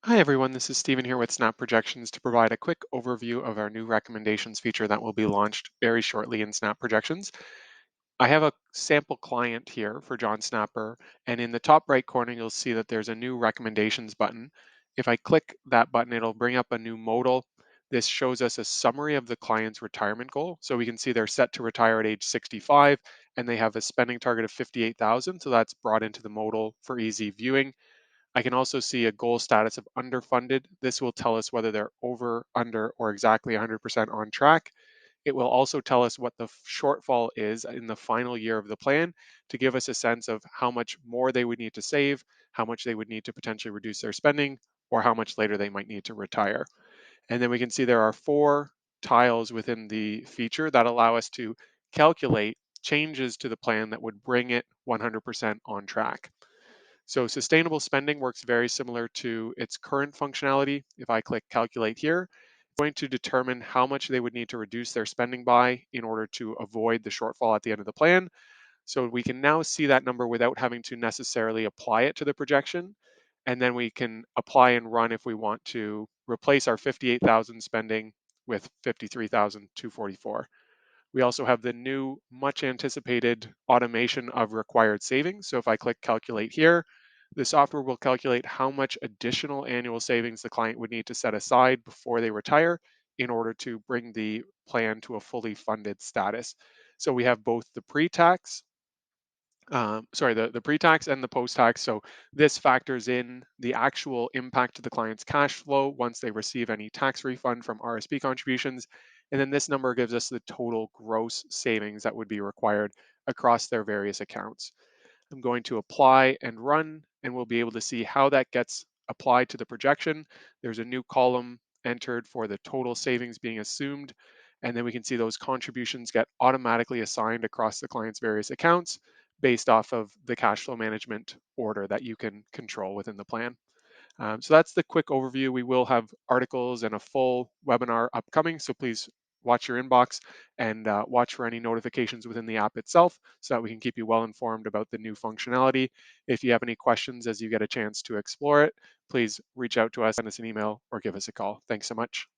Hi everyone, this is Stephen here with Snap Projections to provide a quick overview of our new recommendations feature that will be launched very shortly in Snap Projections. I have a sample client here for John Snapper, and in the top right corner, you'll see that there's a new recommendations button. If I click that button, it'll bring up a new modal. This shows us a summary of the client's retirement goal. So we can see they're set to retire at age 65 and they have a spending target of 58,000. So that's brought into the modal for easy viewing. I can also see a goal status of underfunded. This will tell us whether they're over, under, or exactly 100% on track. It will also tell us what the shortfall is in the final year of the plan to give us a sense of how much more they would need to save, how much they would need to potentially reduce their spending, or how much later they might need to retire. And then we can see there are 4 tiles within the feature that allow us to calculate changes to the plan that would bring it 100% on track. So sustainable spending works very similar to its current functionality. If I click calculate here, it's going to determine how much they would need to reduce their spending by in order to avoid the shortfall at the end of the plan. So we can now see that number without having to necessarily apply it to the projection. And then we can apply and run if we want to replace our 58,000 spending with 53,244. We also have the new, much anticipated automation of required savings. So if I click calculate here, the software will calculate how much additional annual savings the client would need to set aside before they retire in order to bring the plan to a fully funded status. So we have both the pre-tax the pre-tax and the post-tax. So this factors in the actual impact to the client's cash flow once they receive any tax refund from RSP contributions. And then this number gives us the total gross savings that would be required across their various accounts. I'm going to apply and run, and we'll be able to see how that gets applied to the projection. There's a new column entered for the total savings being assumed, and then we can see those contributions get automatically assigned across the client's various accounts based off of the cash flow management order that you can control within the plan. So that's the quick overview. We will have articles and a full webinar upcoming, so please watch your inbox and watch for any notifications within the app itself so that we can keep you well informed about the new functionality. If you have any questions as you get a chance to explore it, please reach out to us, send us an email, or give us a call. Thanks so much.